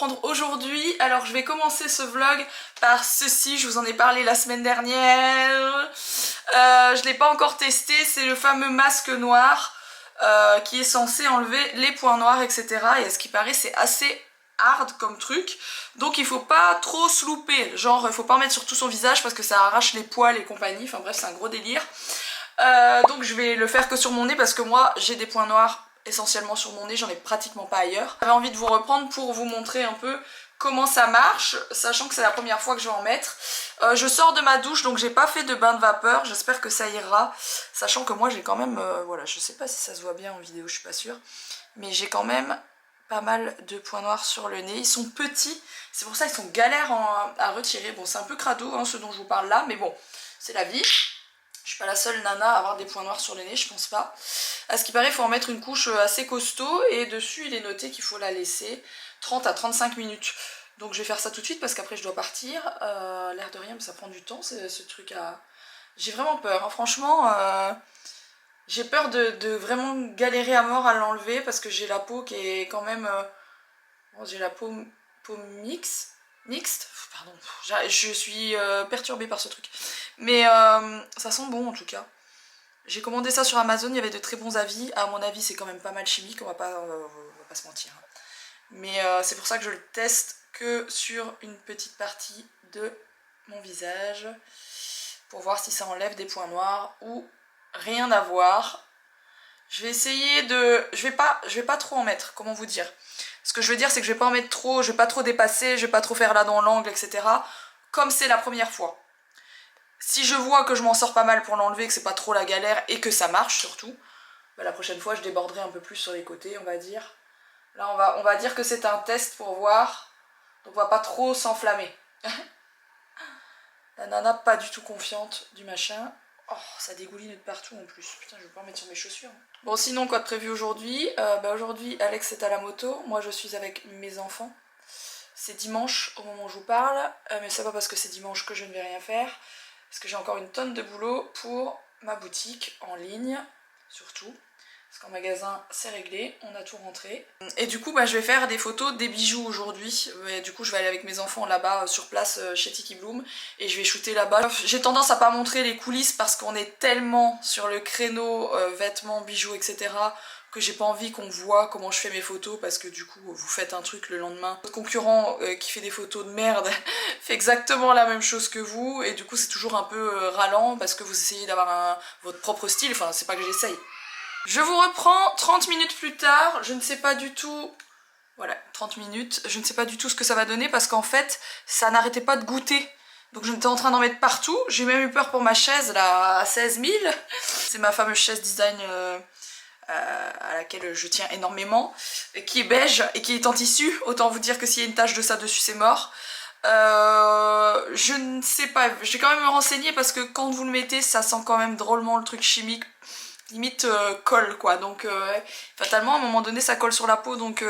reprendre aujourd'hui. Alors je vais commencer ce vlog par ceci, je vous en ai parlé la semaine dernière. Je l'ai pas encore testé, c'est le fameux masque noir qui est censé enlever les points noirs, etc. Et à ce qui paraît c'est assez hard comme truc, donc il faut pas trop se louper, genre il faut pas en mettre sur tout son visage parce que ça arrache les poils et compagnie, enfin bref c'est un gros délire. Donc je vais le faire que sur mon nez parce que moi j'ai des points noirs essentiellement sur mon nez, j'en ai pratiquement pas ailleurs. J'avais envie de vous reprendre pour vous montrer un peu comment ça marche, sachant que c'est la première fois que je vais en mettre. Je sors de ma douche donc j'ai pas fait de bain de vapeur, j'espère que ça ira, sachant que moi j'ai quand même, voilà, je sais pas si ça se voit bien en vidéo, je suis pas sûre, mais j'ai quand même pas mal de points noirs sur le nez. Ils sont petits, c'est pour ça qu'ils sont galères à retirer. Bon, c'est un peu crado hein, ce dont je vous parle là, mais bon, c'est la vie. Je suis pas la seule nana à avoir des points noirs sur le nez, je pense pas. À ce qui paraît, il faut en mettre une couche assez costaud et dessus il est noté qu'il faut la laisser 30 à 35 minutes. Donc je vais faire ça tout de suite parce qu'après je dois partir. L'air de rien, mais ça prend du temps ce truc à... J'ai vraiment peur, hein. Franchement... J'ai peur de vraiment galérer à mort à l'enlever parce que j'ai la peau qui est quand même... bon, j'ai la peau mixte. Pardon, je suis perturbée par ce truc. Mais ça sent bon en tout cas. J'ai commandé ça sur Amazon, il y avait de très bons avis. À mon avis c'est quand même pas mal chimique, on va pas se mentir. Mais c'est pour ça que je le teste que sur une petite partie de mon visage. Pour voir si ça enlève des points noirs ou... rien à voir. Je vais essayer de... Je vais pas trop en mettre, comment vous dire. Ce que je veux dire c'est que je vais pas en mettre trop, je vais pas trop dépasser, je vais pas trop faire là dans l'angle, etc. Comme c'est la première fois. Si je vois que je m'en sors pas mal pour l'enlever, que c'est pas trop la galère et que ça marche surtout, bah, la prochaine fois je déborderai un peu plus sur les côtés, on va dire. Là on va dire que c'est un test pour voir, donc on va pas trop s'enflammer. La nana pas du tout confiante du machin. Oh, ça dégouline de partout en plus. Putain, je vais pas en mettre sur mes chaussures. Bon, sinon, quoi de prévu aujourd'hui? Aujourd'hui, Alex est à la moto. Moi, je suis avec mes enfants. C'est dimanche au moment où je vous parle. Mais c'est pas parce que c'est dimanche que je ne vais rien faire. Parce que j'ai encore une tonne de boulot pour ma boutique en ligne, surtout. Parce qu'en magasin, c'est réglé, on a tout rentré. Et du coup, je vais faire des photos des bijoux aujourd'hui. Du coup, je vais aller avec mes enfants là-bas, sur place, chez Tiki Bloom. Et je vais shooter là-bas. J'ai tendance à pas montrer les coulisses parce qu'on est tellement sur le créneau vêtements, bijoux, etc. que j'ai pas envie qu'on voit comment je fais mes photos parce que du coup, vous faites un truc le lendemain. Votre concurrent qui fait des photos de merde fait exactement la même chose que vous. Et du coup, c'est toujours un peu ralent parce que vous essayez d'avoir votre propre style. Enfin, c'est pas que j'essaye. Je vous reprends 30 minutes plus tard, je ne sais pas du tout, voilà 30 minutes, je ne sais pas du tout ce que ça va donner parce qu'en fait ça n'arrêtait pas de goûter. Donc j'étais en train d'en mettre partout, j'ai même eu peur pour ma chaise là à 16 000. C'est ma fameuse chaise design à laquelle je tiens énormément, qui est beige et qui est en tissu, autant vous dire que s'il y a une tache de ça dessus c'est mort. Je ne sais pas, je vais quand même me renseigner parce que quand vous le mettez ça sent quand même drôlement le truc chimique. Limite colle quoi, donc fatalement à un moment donné ça colle sur la peau, donc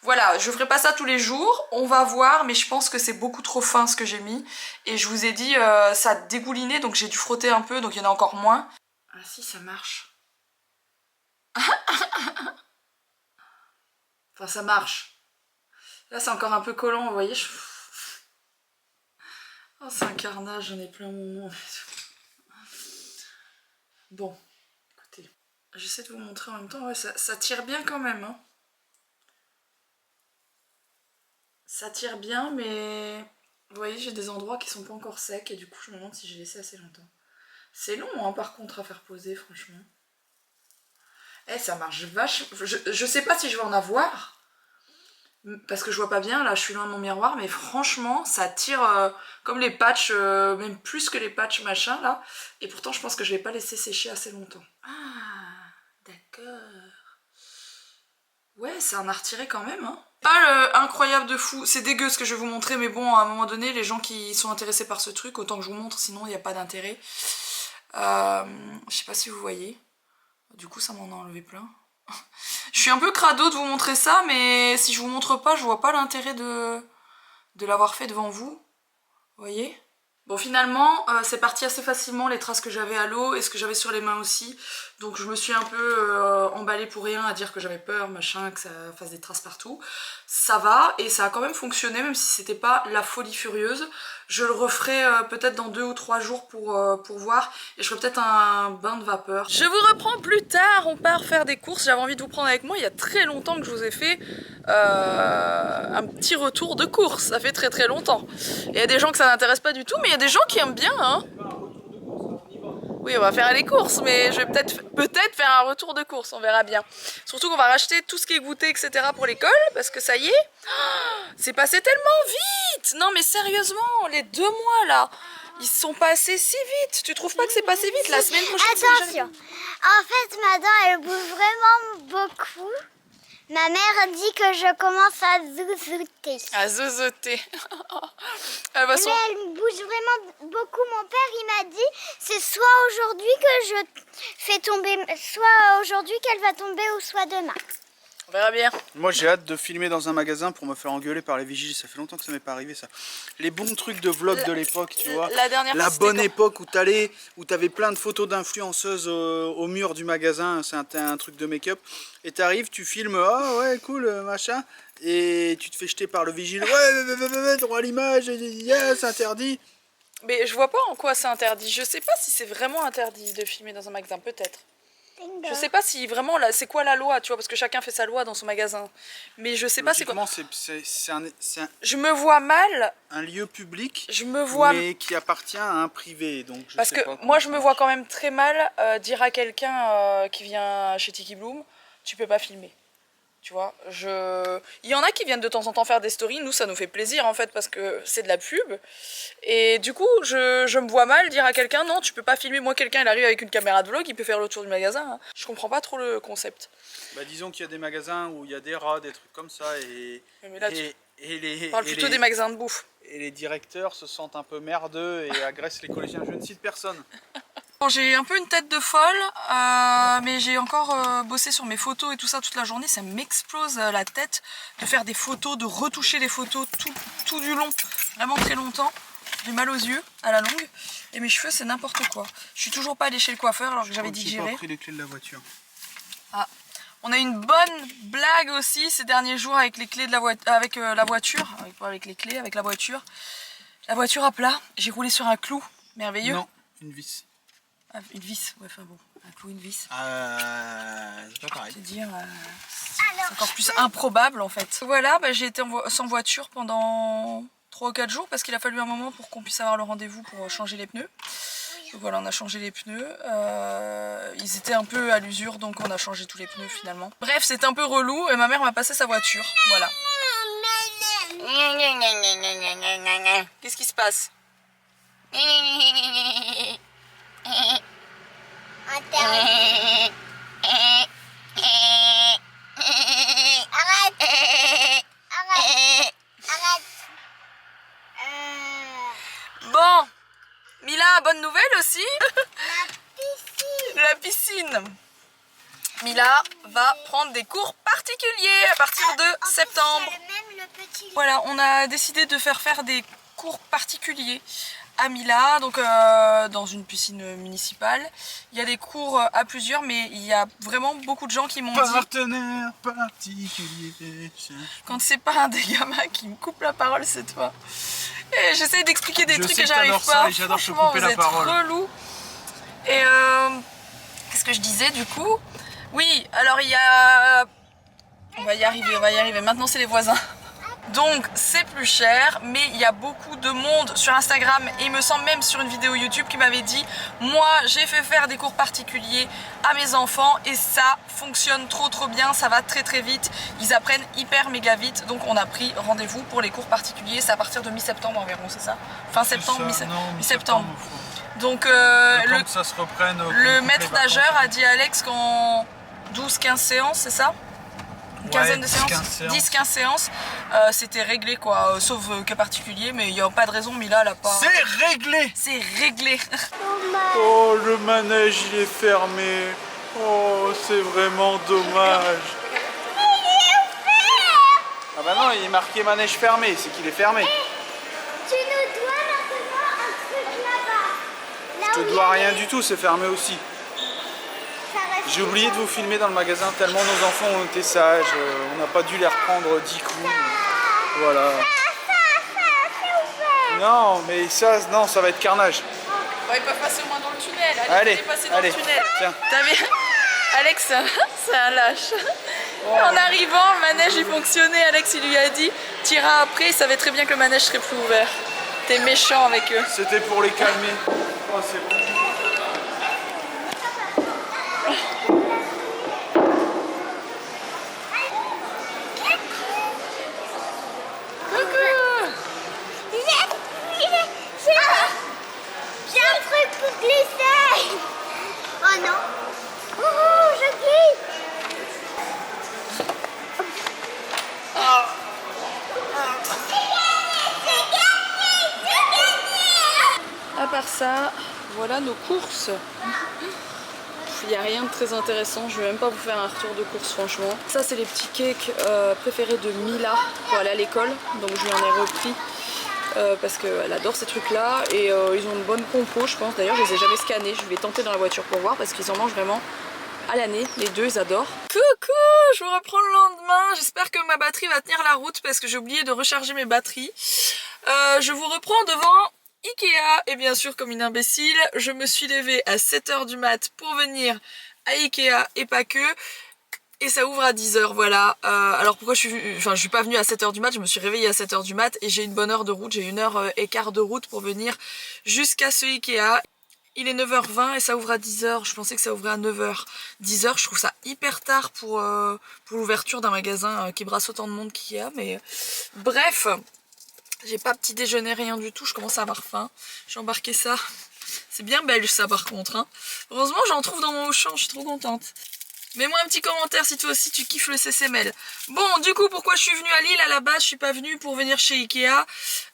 voilà, je ferai pas ça tous les jours, on va voir, mais je pense que c'est beaucoup trop fin ce que j'ai mis, et je vous ai dit ça a dégouliné, donc j'ai dû frotter un peu, donc il y en a encore moins. Ah si, ça marche. Enfin ça marche. Là c'est encore un peu collant, vous voyez. Oh, c'est un carnage, j'en ai plein mon nom. Bon. J'essaie de vous montrer en même temps, ouais, ça tire bien quand même. Hein. Ça tire bien, mais vous voyez, j'ai des endroits qui sont pas encore secs et du coup je me demande si j'ai laissé assez longtemps. C'est long hein, par contre à faire poser, franchement. Eh, ça marche vachement. Je sais pas si je vais en avoir, parce que je vois pas bien, là je suis loin de mon miroir, mais franchement ça tire comme les patchs, même plus que les patchs machin là. Et pourtant je pense que je vais pas laisser sécher assez longtemps. Ah, d'accord. Ouais, ça en a retiré quand même, hein. Pas incroyable de fou, c'est dégueu ce que je vais vous montrer, mais bon, à un moment donné, les gens qui sont intéressés par ce truc, autant que je vous montre, sinon il n'y a pas d'intérêt. Je sais pas si vous voyez. Du coup, ça m'en a enlevé plein. Je suis un peu crado de vous montrer ça, mais si je vous montre pas, je vois pas l'intérêt de l'avoir fait devant vous. Vous voyez ? Bon, finalement, c'est parti assez facilement les traces que j'avais à l'eau et ce que j'avais sur les mains aussi. Donc je me suis un peu emballée pour rien à dire que j'avais peur, machin, que ça fasse des traces partout. Ça va et ça a quand même fonctionné même si c'était pas la folie furieuse. Je le referai peut-être dans 2 ou 3 jours pour voir et je ferai peut-être un bain de vapeur. Je vous reprends plus tard, on part faire des courses. J'avais envie de vous prendre avec moi, il y a très longtemps que je vous ai fait un petit retour de course. Ça fait très longtemps. Il y a des gens que ça n'intéresse pas du tout mais il y a des gens qui aiment bien hein. Oui, on va faire les courses, mais je vais peut-être faire un retour de course, on verra bien. Surtout qu'on va racheter tout ce qui est goûter, etc. pour l'école, parce que ça y est, c'est passé tellement vite. Non mais sérieusement, les 2 mois là, ils sont passés si vite. Tu trouves pas que c'est passé vite? La semaine prochaine, attention, en fait ma dent elle bouge vraiment beaucoup. Ma mère dit que je commence à zouzoter. À zouzoter. Mais elle bouge vraiment beaucoup. Mon père il m'a dit c'est soit aujourd'hui que je fais tomber, soit aujourd'hui qu'elle va tomber ou soit demain. On verra bien. Moi j'ai hâte de filmer dans un magasin pour me faire engueuler par les vigiles, ça fait longtemps que ça m'est pas arrivé ça. Les bons trucs de vlog de l'époque, tu vois. La bonne époque où t'avais plein de photos d'influenceuses au mur du magasin, c'est un truc de make-up. Et t'arrives, tu filmes, oh ouais cool, machin, et tu te fais jeter par le vigile, ouais, droit à l'image, c'est interdit. Mais je vois pas en quoi c'est interdit, je sais pas si c'est vraiment interdit de filmer dans un magasin, peut-être. Je sais pas si vraiment, c'est quoi la loi, tu vois, parce que chacun fait sa loi dans son magasin. Mais je sais pas c'est quoi. Je me vois mal. Un lieu public, mais qui appartient à un privé. Donc parce que moi je me vois quand même très mal dire à quelqu'un qui vient chez Tiki Bloom, tu peux pas filmer. Tu vois, il y en a qui viennent de temps en temps faire des stories, nous ça nous fait plaisir en fait parce que c'est de la pub. Et du coup, je me vois mal dire à quelqu'un non, tu peux pas filmer. Moi, quelqu'un il arrive avec une caméra de vlog, il peut faire le tour du magasin. Hein. Je comprends pas trop le concept. Bah disons qu'il y a des magasins où il y a des rats, des trucs comme ça mais là, on parle plutôt des magasins de bouffe. Et les directeurs se sentent un peu merdeux et agressent les collégiens. Je ne cite personne. Bon, j'ai un peu une tête de folle, mais j'ai encore bossé sur mes photos et tout ça toute la journée. Ça m'explose la tête de faire des photos, de retoucher les photos tout du long, vraiment très longtemps. J'ai mal aux yeux à la longue et mes cheveux c'est n'importe quoi. Je suis toujours pas allée chez le coiffeur alors que j'avais dit que j'irais. J'ai pas pris les clés de la voiture. Ah. On a une bonne blague aussi ces derniers jours avec les clés de la voiture, avec la voiture, avec les clés, avec la voiture. La voiture à plat, j'ai roulé sur un clou, merveilleux. Non, une vis. Ah, une vis, ouais, enfin bon, un clou, une vis. C'est pas pareil. Je veux dire, c'est encore plus improbable en fait. Voilà, bah, j'ai été sans voiture pendant 3 ou 4 jours parce qu'il a fallu un moment pour qu'on puisse avoir le rendez-vous pour changer les pneus. Donc voilà, on a changé les pneus. Ils étaient un peu à l'usure, donc on a changé tous les pneus finalement. Bref, c'était un peu relou et ma mère m'a passé sa voiture. Voilà. Qu'est-ce qui se passe? Arrête. Bon, Mila, bonne nouvelle aussi. La piscine. La piscine. Mila va prendre des cours particuliers à partir de septembre. Voilà, on a décidé de faire des cours particuliers à Mila, donc dans une piscine municipale. Il y a des cours à plusieurs, mais il y a vraiment beaucoup de gens qui m'ont dit... Partenaire particulier. Quand c'est pas un des gamins qui me coupe la parole, c'est toi. Et j'essaie d'expliquer des trucs et j'arrive pas. J'adore te Franchement, couper la parole. Vous êtes relou. Et qu'est-ce que je disais du coup? Oui, alors il y a... On va y arriver. Maintenant, c'est les voisins. Donc c'est plus cher, mais il y a beaucoup de monde sur Instagram et il me semble même sur une vidéo YouTube qui m'avait dit moi j'ai fait faire des cours particuliers à mes enfants et ça fonctionne trop bien, ça va très vite, ils apprennent hyper méga vite, donc on a pris rendez-vous pour les cours particuliers, c'est à partir de mi-septembre environ, c'est ça? Fin septembre, mi-septembre. Donc le maître nageur a dit à Alex qu'en 12-15 séances, c'est ça? Une quinzaine de séances, 10-15 séances, c'était réglé quoi, sauf cas particulier, mais il n'y a pas de raison, Mila elle a pas... C'est réglé. C'est réglé. Oh, le manège il est fermé. Oh, c'est vraiment dommage. Ah bah non, il est marqué manège fermé, c'est qu'il est fermé. Tu nous dois maintenant un truc là-bas. Je te dois rien du tout, c'est fermé aussi. Ça reste J'ai oublié de vous filmer dans le magasin tellement nos enfants ont été sages. On n'a pas dû les reprendre 10 coups. Voilà. Non, mais ça, non, ça va être carnage. Bon, ils peuvent passer au moins dans le tunnel. Allez, passer dans allez. le tunnel. Tiens. T'as vu Alex, c'est un lâche. En arrivant, le manège il fonctionnait. Alex il lui a dit t'iras après. Il savait très bien que le manège serait plus ouvert. T'es méchant avec eux. C'était pour les calmer. Oh, c'est bon. J'ai un truc pour glisser. Oh non. Oh, je glisse. À part ça, voilà nos courses. Il n'y a rien de très intéressant, je vais même pas vous faire un retour de course franchement. Ça c'est les petits cakes préférés de Mila pour aller à l'école, donc je lui en ai repris parce qu'elle adore ces trucs là et ils ont une bonne compo je pense. D'ailleurs je les ai jamais scannés, je vais les tenter dans la voiture pour voir parce qu'ils en mangent vraiment à l'année, les deux ils adorent. Coucou, je vous reprends le lendemain, j'espère que ma batterie va tenir la route parce que j'ai oublié de recharger mes batteries. Je vous reprends devant Ikea et bien sûr comme une imbécile je me suis levée à 7 h du mat pour venir à Ikea et pas que, et ça ouvre à 10 h voilà. Alors pourquoi je suis pas venue à 7 h du mat, je me suis réveillée à 7 h du mat et j'ai une bonne heure de route, j'ai 1h15 de route pour venir jusqu'à ce Ikea. Il est 9 h 20 et ça ouvre à 10 h, je pensais que ça ouvrait à 9 h. 10 h je trouve ça hyper tard pour l'ouverture d'un magasin qui brasse autant de monde qu'Ikea, mais bref. J'ai pas petit déjeuner, rien du tout, je commence à avoir faim. J'ai embarqué ça. C'est bien belge ça par contre. Hein. Heureusement j'en trouve dans mon Auchan, je suis trop contente. Mets-moi un petit commentaire si toi aussi tu kiffes le CCML. Bon, du coup, pourquoi je suis venue à Lille à la base? Je suis pas venue pour venir chez Ikea.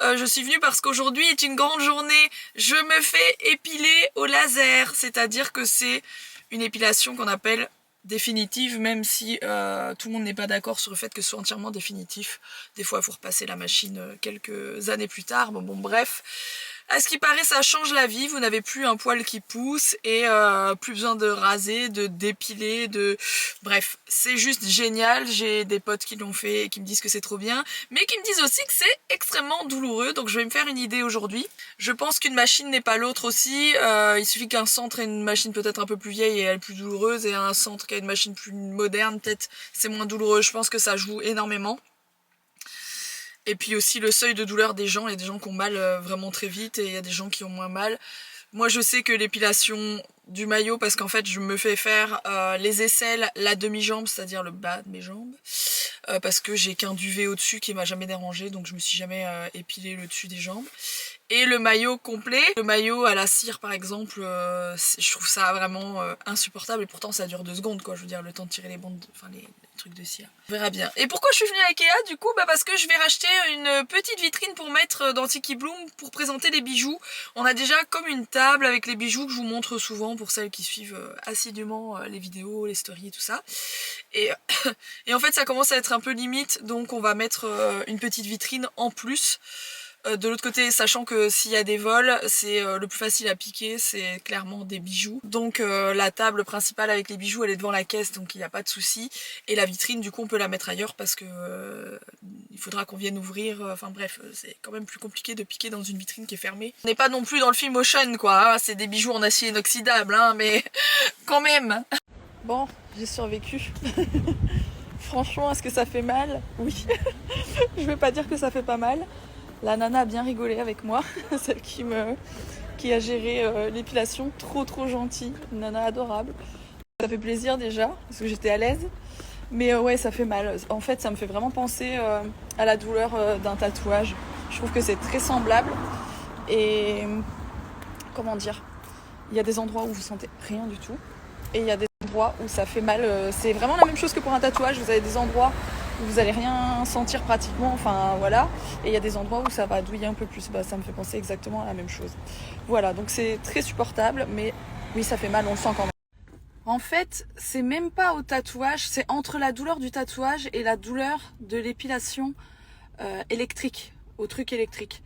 Je suis venue parce qu'aujourd'hui est une grande journée. Je me fais épiler au laser. C'est-à-dire que c'est une épilation qu'on appelle définitive, même si tout le monde n'est pas d'accord sur le fait que ce soit entièrement définitif. Des fois, il faut repasser la machine quelques années plus tard. Bon, bref. À ce qui paraît, ça change la vie. Vous n'avez plus un poil qui pousse et plus besoin de raser, de dépiler, de... Bref, c'est juste génial. J'ai des potes qui l'ont fait et qui me disent que c'est trop bien, mais qui me disent aussi que c'est extrêmement douloureux. Donc je vais me faire une idée aujourd'hui. Je pense qu'une machine n'est pas l'autre aussi. Il suffit qu'un centre ait une machine peut-être un peu plus vieille et elle est plus douloureuse, et un centre qui a une machine plus moderne, peut-être c'est moins douloureux. Je pense que ça joue énormément. Et puis aussi le seuil de douleur des gens, il y a des gens qui ont mal vraiment très vite et il y a des gens qui ont moins mal. Moi je sais que l'épilation du maillot, parce qu'en fait je me fais faire les aisselles, la demi-jambe, c'est-à-dire le bas de mes jambes, parce que j'ai qu'un duvet au-dessus qui m'a jamais dérangé, donc je me suis jamais épilé le dessus des jambes. Et le maillot complet, le maillot à la cire par exemple, je trouve ça vraiment insupportable, et pourtant ça dure 2 secondes quoi, je veux dire le temps de tirer les bandes, enfin les trucs de cire. On verra bien. Et pourquoi je suis venue à Ikea du coup? Parce que je vais racheter une petite vitrine pour mettre dans Tiki Bloom pour présenter les bijoux. On a déjà comme une table avec les bijoux que je vous montre souvent pour celles qui suivent assidûment les vidéos, les stories et tout ça. Et en fait ça commence à être un peu limite, donc on va mettre une petite vitrine en plus. De l'autre côté, sachant que s'il y a des vols, c'est le plus facile à piquer, c'est clairement des bijoux. Donc la table principale avec les bijoux, elle est devant la caisse, donc il n'y a pas de souci. Et la vitrine, du coup, on peut la mettre ailleurs parce que il faudra qu'on vienne ouvrir. Enfin bref, c'est quand même plus compliqué de piquer dans une vitrine qui est fermée. On n'est pas non plus dans le film Ocean, quoi. Hein, c'est des bijoux en acier inoxydable, hein, mais quand même. Bon, j'ai survécu. Franchement, est-ce que ça fait mal? Oui. Je vais pas dire que ça fait pas mal. La nana a bien rigolé avec moi, celle qui a géré l'épilation, trop gentille, une nana adorable. Ça fait plaisir déjà, parce que j'étais à l'aise, mais ouais ça fait mal. En fait ça me fait vraiment penser à la douleur d'un tatouage. Je trouve que c'est très semblable, et comment dire, il y a des endroits où vous sentez rien du tout, et il y a des endroits où ça fait mal. C'est vraiment la même chose que pour un tatouage, vous avez des endroits où vous allez rien sentir pratiquement, enfin voilà, et il y a des endroits où ça va douiller un peu plus. Ça me fait penser exactement à la même chose. Voilà, donc c'est très supportable, mais oui ça fait mal, on le sent quand même. En fait, c'est même pas au tatouage, c'est entre la douleur du tatouage et la douleur de l'épilation électrique, au truc électrique.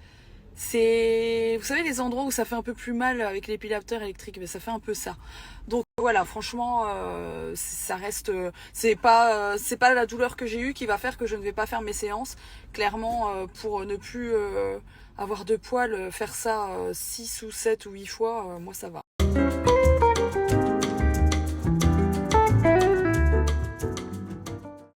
c'est, vous savez, les endroits où ça fait un peu plus mal avec l'épilateur électrique, mais ça fait un peu ça. Donc voilà, franchement, ça reste, c'est pas la douleur que j'ai eue qui va faire que je ne vais pas faire mes séances. Clairement, pour ne plus avoir de poils, faire ça 6 ou 7 ou 8 fois, moi ça va.